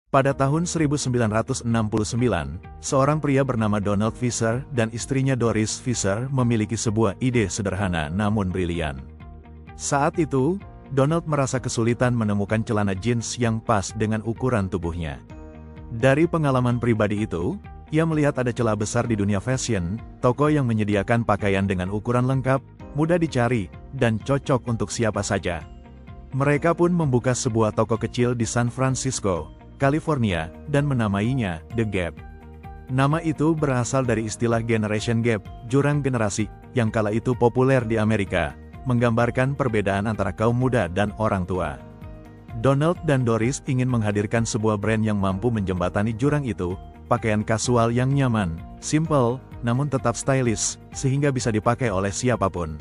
Pada tahun 1969, seorang pria bernama Donald Fisher dan istrinya Doris Fisher memiliki sebuah ide sederhana namun brilian. Saat itu, Donald merasa kesulitan menemukan celana jeans yang pas dengan ukuran tubuhnya. Dari pengalaman pribadi itu, ia melihat ada celah besar di dunia fashion, toko yang menyediakan pakaian dengan ukuran lengkap, mudah dicari, dan cocok untuk siapa saja. Mereka pun membuka sebuah toko kecil di San Francisco, California, dan menamainya The Gap. Nama itu berasal dari istilah Generation Gap, jurang generasi, yang kala itu populer di Amerika, menggambarkan perbedaan antara kaum muda dan orang tua. Donald dan Doris ingin menghadirkan sebuah brand yang mampu menjembatani jurang itu, pakaian kasual yang nyaman, simple, namun tetap stylish, sehingga bisa dipakai oleh siapapun.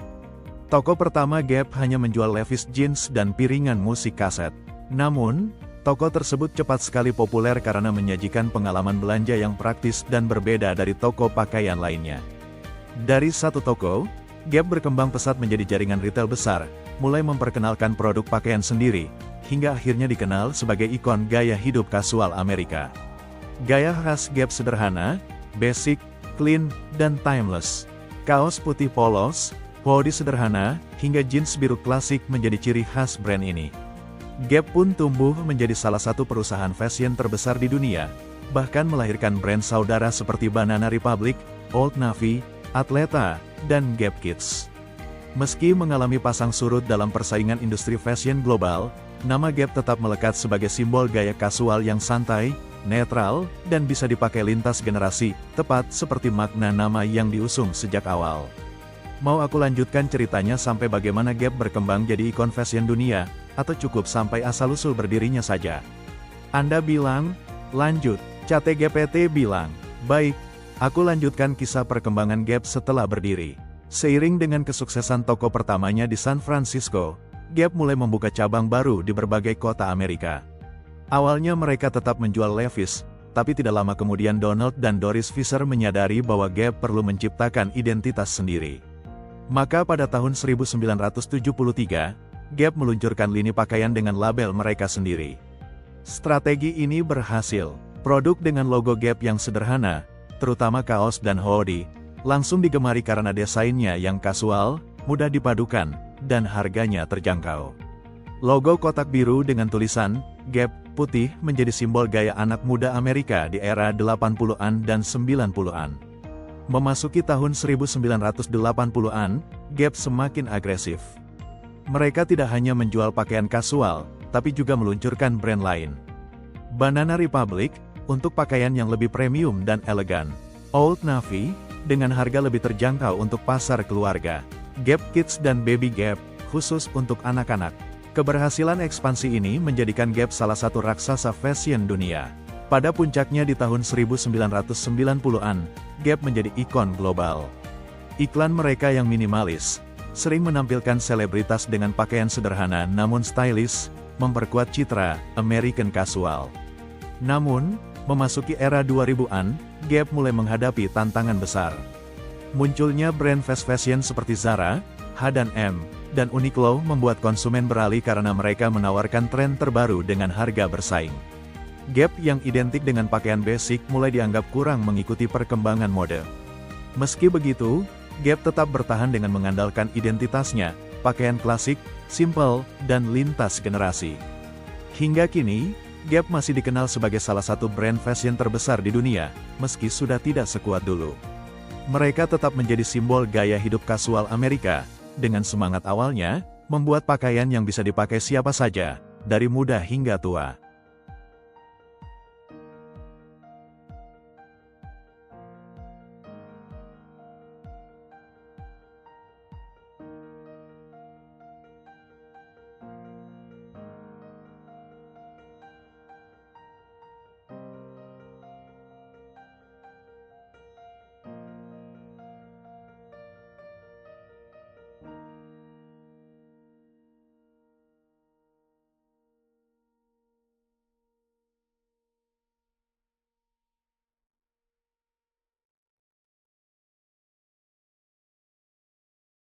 Toko pertama Gap hanya menjual Levi's jeans dan piringan musik kaset. Namun, toko tersebut cepat sekali populer karena menyajikan pengalaman belanja yang praktis dan berbeda dari toko pakaian lainnya. Dari satu toko, Gap berkembang pesat menjadi jaringan retail besar, mulai memperkenalkan produk pakaian sendiri, hingga akhirnya dikenal sebagai ikon gaya hidup kasual Amerika. Gaya khas Gap sederhana, basic, clean, dan timeless. Kaos putih polos, hoodie sederhana, hingga jeans biru klasik menjadi ciri khas brand ini. Gap pun tumbuh menjadi salah satu perusahaan fashion terbesar di dunia, bahkan melahirkan brand saudara seperti Banana Republic, Old Navy, Athleta, dan Gap Kids. Meski mengalami pasang surut dalam persaingan industri fashion global, nama Gap tetap melekat sebagai simbol gaya kasual yang santai, netral, dan bisa dipakai lintas generasi, tepat seperti makna nama yang diusung sejak awal. Mau aku lanjutkan ceritanya sampai bagaimana Gap berkembang jadi ikon fashion dunia, atau cukup sampai asal-usul berdirinya saja? Anda bilang, lanjut. ChatGPT bilang, baik, aku lanjutkan kisah perkembangan Gap setelah berdiri. Seiring dengan kesuksesan toko pertamanya di San Francisco, Gap mulai membuka cabang baru di berbagai kota Amerika. Awalnya mereka tetap menjual Levi's, tapi tidak lama kemudian Donald dan Doris Fisher menyadari bahwa Gap perlu menciptakan identitas sendiri. Maka pada tahun 1973, Gap meluncurkan lini pakaian dengan label mereka sendiri. Strategi ini berhasil. Produk dengan logo Gap yang sederhana, terutama kaos dan hoodie, langsung digemari karena desainnya yang kasual, mudah dipadukan, dan harganya terjangkau. Logo kotak biru dengan tulisan Gap putih menjadi simbol gaya anak muda Amerika di era 80-an dan 90-an. Memasuki tahun 1980-an, Gap semakin agresif. Mereka tidak hanya menjual pakaian kasual, tapi juga meluncurkan brand lain. Banana Republic, untuk pakaian yang lebih premium dan elegan. Old Navy, dengan harga lebih terjangkau untuk pasar keluarga. Gap Kids dan Baby Gap, khusus untuk anak-anak. Keberhasilan ekspansi ini menjadikan Gap salah satu raksasa fashion dunia. Pada puncaknya di tahun 1990-an, Gap menjadi ikon global. Iklan mereka yang minimalis, sering menampilkan selebritas dengan pakaian sederhana namun stylish, memperkuat citra American casual. Namun, memasuki era 2000-an, Gap mulai menghadapi tantangan besar. Munculnya brand fast fashion seperti Zara, H&M, dan Uniqlo membuat konsumen beralih karena mereka menawarkan tren terbaru dengan harga bersaing. Gap yang identik dengan pakaian basic mulai dianggap kurang mengikuti perkembangan mode. Meski begitu, Gap tetap bertahan dengan mengandalkan identitasnya, pakaian klasik, simple, dan lintas generasi. Hingga kini, Gap masih dikenal sebagai salah satu brand fashion terbesar di dunia, meski sudah tidak sekuat dulu. Mereka tetap menjadi simbol gaya hidup kasual Amerika, dengan semangat awalnya, membuat pakaian yang bisa dipakai siapa saja, dari muda hingga tua.